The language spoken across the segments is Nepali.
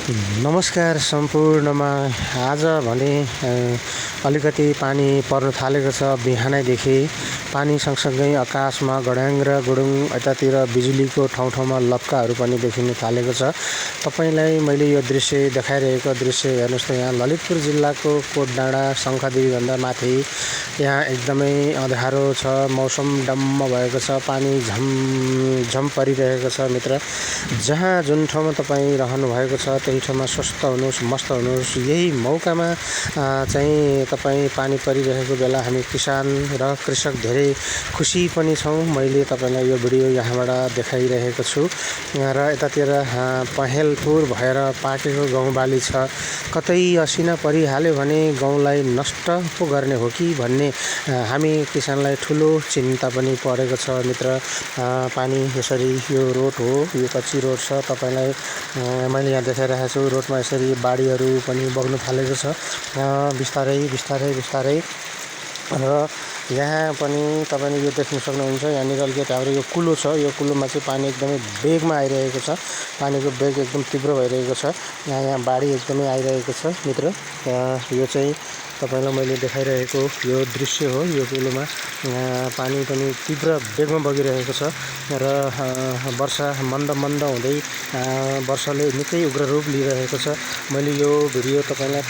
नमस्कार सम्पूर्णमा। आज भने अलिकति पानी पर्न थालेको छ। बिहानैदेखि पानी सँगसँगै आकाशमा गड्याङ र गुडुङ यतातिर बिजुलीको ठाउँ लप्काहरू पनि देखिन थालेको छ। तपाईलाई मैले यो दृश्य देखाइरहेको दृश्य हेर्नुहोस् त, यहाँ ललितपुर जिल्लाको कोटडाँडा शङ्खदेवी भन्दा माथि यहाँ एकदमै अँध्यारो छ। मौसम डम्म भएको छ। पानी झम परिरहेको छ मित्र। जहाँ जुन ठाउँमा तपाईँ रहनु भएको छ त्यही ठाउँमा स्वस्थ हुनुहोस्, मस्त हुनुहोस्। यही मौकामा चाहिँ तपाईँ पानी परिरहेको बेला हामी किसान र कृषक धेरै खुसी पनि छौँ। मैले तपाईँलाई यो भिडियो यहाँबाट देखाइरहेको छु र यतातिर पहेँलपुर भएर पाकेको गहुँ बाली छ। कतै असिना परिहाल्यो भने गहुँलाई नष्ट पो गर्ने हो कि भन्ने हामी किसानलाई ठुलो चिन्ता पनि परेको छ मित्र। पानी यसरी यो रोड हो, यो कच्ची रोड छ। तपाईलाई मैले यहाँ देखाइरहेको छु। रोडमा यसरी बाढीहरू पनि बग्न थालेको छ बिस्तारै र यहाँ पनि तपाईले यो देख्न सक्नुहुन्छ। यहाँनिर अलिकति हाम्रो यो कुलो छ। यो कुलोमा चाहिँ पानी एकदमै वेगमा आइरहेको छ। पानीको वेग एकदम तीव्र भइरहेको छ। यहाँ बाढी एकदमै आइरहेको छ मित्र। यो चाहिँ तपाईलाई मैले देखाइरहेको यो दृश्य हो। यो कुलोमा पानी पनि तीव्र वेगमा बगिरहेको छ र वर्षा मन्द हुँदै वर्षाले निकै उग्र रूप लिइरहेको छ। मैले यो भिडियो तपाईलाई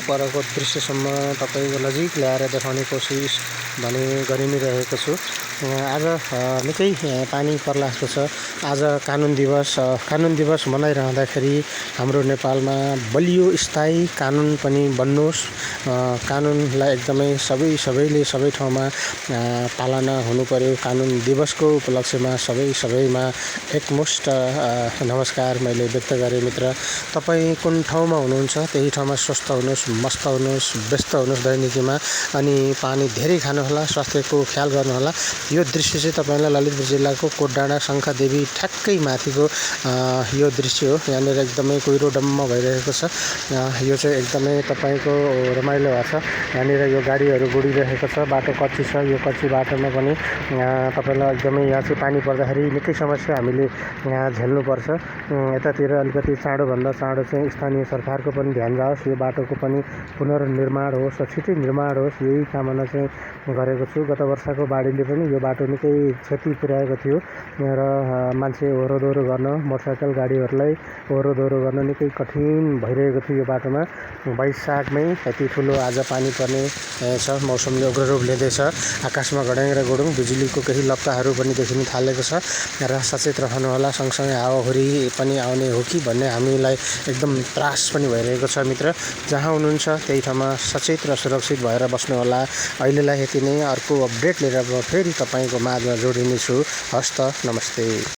परको दृश्यसम्म तपाईको नजिक ल्याएर देखाउने कोसिस भने गरि नै रहेको छु। आज निकै पानी पर्ला जस्तो छ। आज कानुन दिवस मनाइरहँदाखेरि हाम्रो नेपालमा बलियो स्थायी कानुन पनि बन्नुहोस्। कानुनलाई एकदमै सबैले सबै ठाउँमा पालना हुनु पर्यो। कानुन दिवसको उपलक्ष्यमा सबैमा एकमुष्ट नमस्कार मैले व्यक्त गरेँ मित्र। तपाईँ कुन ठाउँमा हुनुहुन्छ त्यही ठाउँमा स्वस्थ हुनुहोस्, मस्त हुनुहोस्, व्यस्त हुनुहोस् दैनिकीमा। अनि पानी धेरै खानुहोला, स्वास्थ्यको ख्याल गर्नुहोला। यो दृश्य चाहिँ तपाईलाई ललितपुर जिल्लाको कोटडाँडा शङ्खदेवी ठ्याक्कै माथिको यो दृश्य हो। यहाँनिर एकदमै कुहिरो डम्म भइरहेको छ। यो चाहिँ एकदमै तपाईँको रमाइलो भएको छ। यहाँनिर यो गाडीहरू गुडिरहेको छ। बाटो कच्ची छ। यो कच्ची बाटोमा पनि तपाईँलाई एकदमै यहाँ चाहिँ पानी पर्दाखेरि निकै समस्या हामीले यहाँ झेल्नुपर्छ। यतातिर अलिकति चाँडोभन्दा चाँडो चाहिँ स्थानीय सरकारको पनि ध्यान जाओस्। यो बाटोको पनि पुनर्निर्माण होस्, छिटै निर्माण होस्, यही कामना चाहिँ गरेको छु। गत वर्षको बाढीले पनि यो बाटो निकै क्षति पुर्याएको थियो र मान्छे ओहोरदोहोरो गर्न, मोटरसाइकल गाडीहरूलाई ओहोरदोहोरो गर्न निकै कठिन भइरहेको थियो यो बाटोमा। वैशाखमै यति ठुलो आज पानी पर्ने छ। मौसमले उग्र रूप लिँदैछ। आकाशमा गड्याङ र गुडुङ बिजुलीको केही लप्काहरू पनि देखिन थालेको छ र सचेत रहनुहोला। सँगसँगै हावाहुरी पनि आउने हो कि भन्ने हामीलाई एकदम त्रास पनि भइरहेको छ मित्र। जहाँ हुनुहुन्छ त्यही ठाउँमा सचेत र सुरक्षित भएर बस्नुहोला। अहिलेलाई यति नै। अर्को अपडेट लिएर फेरि तपाईँको माझमा जोडिनेछु। हस्त नमस्ते।